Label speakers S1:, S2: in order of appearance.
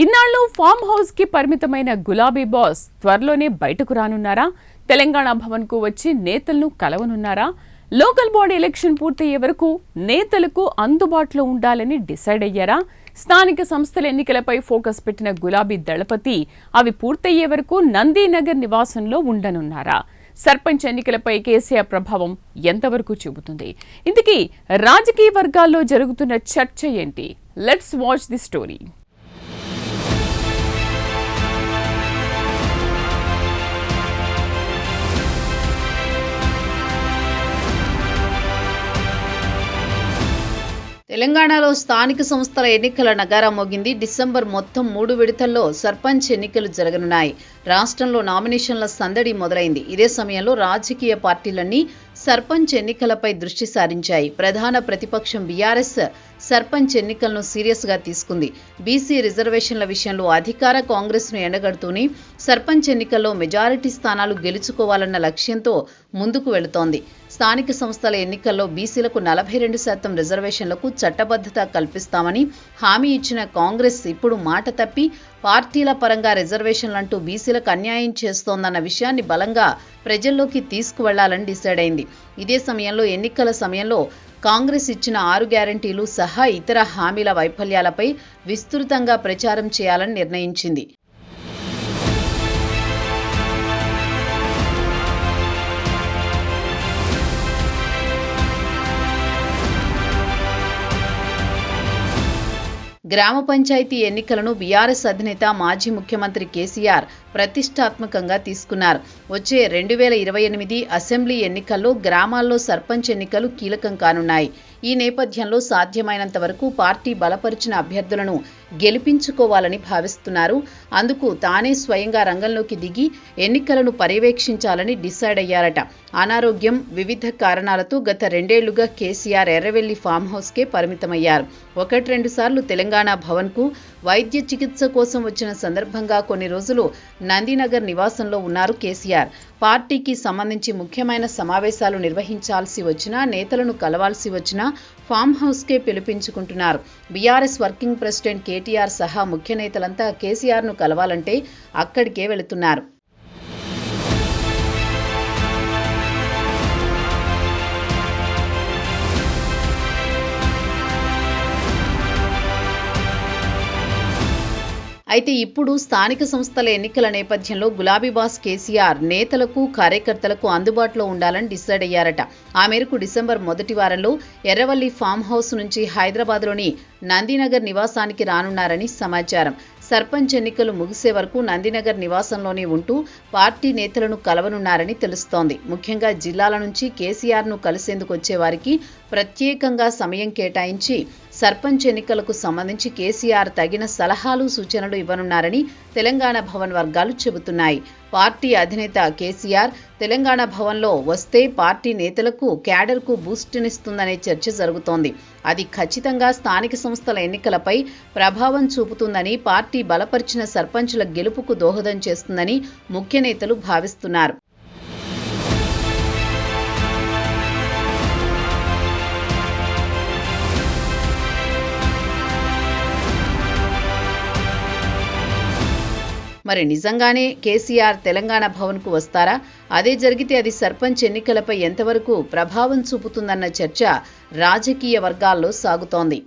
S1: ఇన్నాళ్ళు farm house కి పరిమితమైన గులాబీ బాస్ త్వరలోనే బయటకు రానున్నారా? తెలంగాణ భవన్ కు వచ్చి నేతలను కలవనున్నారా? లోకల్ బాడీ ఎలక్షన్ పూర్తయ్యే వరకు నేతలకు అందుబాటులో ఉండాలని డిసైడ్ అయ్యారా? స్థానిక సంస్థల ఎన్నికలపై ఫోకస్ పెట్టిన గులాబీ దళపతి అవి పూర్తయ్యే వరకు నందీనగర్ నివాసంలో ఉండనున్నారా? సర్పంచ్ ఎన్నికలపై కేసీఆర్ ప్రభావం ఎంతవరకు చూపుతుంది? ఇంతకీ రాజకీయ వర్గాల్లో జరుగుతున్న చర్చ ఏంటి? Let's watch the story.
S2: తెలంగాణలో స్థానిక సంస్థల ఎన్నికల నగారా మోగింది. డిసెంబర్ మొత్తం 3 విడతల్లో సర్పంచ్ ఎన్నికలు జరగనున్నాయి. రాష్ట్రంలో నామినేషన్ల సందడి మొదలైంది. ఇదే సమయంలో రాజకీయ పార్టీలన్నీ సర్పంచ్ ఎన్నికలపై దృష్టి సారించాయి. ప్రధాన ప్రతిపక్షం బీఆర్ఎస్ సర్పంచ్ ఎన్నికలను సీరియస్ గా తీసుకుంది. బీసీ రిజర్వేషన్ల విషయంలో అధికార కాంగ్రెస్ ను ఎండగడుతూనే సర్పంచ్ ఎన్నికల్లో మెజారిటీ స్థానాలు గెలుచుకోవాలన్న లక్ష్యంతో ముందుకు వెళుతోంది. స్థానిక సంస్థల ఎన్నికల్లో బీసీలకు 42% రిజర్వేషన్లకు చట్టబద్ధత కల్పిస్తామని హామీ ఇచ్చిన కాంగ్రెస్ ఇప్పుడు మాట తప్పి పార్టీల పరంగా రిజర్వేషన్లంటూ బీసీలకు అన్యాయం చేస్తోందన్న విషయాన్ని బలంగా ప్రజల్లోకి తీసుకువెళ్లాలని డిసైడ్ అయింది. ఇదే సమయంలో ఎన్నికల సమయంలో కాంగ్రెస్ ఇచ్చిన 6 గ్యారంటీలు సహా ఇతర హామీల వైఫల్యాలపై విస్తృతంగా ప్రచారం చేయాలని నిర్ణయించింది. గ్రామ పంచాయతీ ఎన్నికలను బీఆర్ఎస్ అధినేత మాజీ ముఖ్యమంత్రి కేసీఆర్ ప్రతిష్టాత్మకంగా తీసుకున్నారు. వచ్చే 2028 అసెంబ్లీ ఎన్నికల్లో గ్రామాల్లో సర్పంచ్ ఎన్నికలు కీలకం కానున్నాయి. ఈ నేపథ్యంలో సాధ్యమైనంత వరకు పార్టీ బలపరిచిన అభ్యర్థులను గెలిపించుకోవాలని భావిస్తున్నారు. అందుకు తానే స్వయంగా రంగంలోకి దిగి ఎన్నికలను పర్యవేక్షించాలని డిసైడ్ అయ్యారట. అనారోగ్యం, వివిధ కారణాలతో గత 2 ఏళ్లుగా కేసీఆర్ ఎర్రవెల్లి ఫామ్ హౌస్కే పరిమితమయ్యారు. 1-2 సార్లు తెలంగాణ భవన్కు వైద్య చికిత్స కోసం వచ్చిన సందర్భంగా కొన్ని రోజులు నందీనగర్ నివాసంలో ఉన్నారు కేసీఆర్. పార్టీకి సంబంధించి ముఖ్యమైన సమావేశాలు నిర్వహించాల్సి వచ్చినా, నేతలను కలవాల్సి వచ్చినా ఫామ్ హౌస్కే పిలిపించుకుంటున్నారు. బీఆర్ఎస్ వర్కింగ్ ప్రెసిడెంట్ కేటీఆర్ సహా ముఖ్య నేతలంతా కేసీఆర్ను కలవాలంటే అక్కడికే వెళుతున్నారు. అయితే ఇప్పుడు స్థానిక సంస్థల ఎన్నికల నేపథ్యంలో గులాబీ బాస్ కేసీఆర్ నేతలకు, కార్యకర్తలకు అందుబాటులో ఉండాలని డిసైడ్ అయ్యారట. ఆ మేరకు డిసెంబర్ మొదటి వారంలో ఎర్రవల్లి ఫామ్ హౌస్ నుంచి హైదరాబాద్లోని నందీనగర్ నివాసానికి రానున్నారని సమాచారం. సర్పంచ్ ఎన్నికలు ముగిసే వరకు నందీనగర్ నివాసంలోనే ఉంటూ పార్టీ నేతలను కలవనున్నారని తెలుస్తోంది. ముఖ్యంగా జిల్లాల నుంచి కేసీఆర్ను కలిసేందుకు వచ్చే వారికి ప్రత్యేకంగా సమయం కేటాయించి సర్పంచ్ ఎన్నికలకు సంబంధించి కేసీఆర్ తగిన సలహాలు, సూచనలు ఇవ్వనున్నారని తెలంగాణ భవన్ వర్గాలు చెబుతున్నాయి. పార్టీ అధినేత కేసీఆర్ తెలంగాణ భవన్లో వస్తే పార్టీ నేతలకు, క్యాడర్కు బూస్టునిస్తుందనే చర్చ జరుగుతోంది. అది ఖచ్చితంగా స్థానిక సంస్థల ఎన్నికలపై ప్రభావం చూపుతుందని, పార్టీ బలపరిచిన సర్పంచుల గెలుపుకు దోహదం చేస్తుందని ముఖ్య నేతలు భావిస్తున్నారు. మరి నిజంగానే కేసీఆర్ తెలంగాణ భవన్కు వస్తారా? అదే జరిగితే అది సర్పంచ్ ఎన్నికలపై ఎంతవరకు ప్రభావం చూపుతుందన్న చర్చ రాజకీయ వర్గాల్లో సాగుతోంది.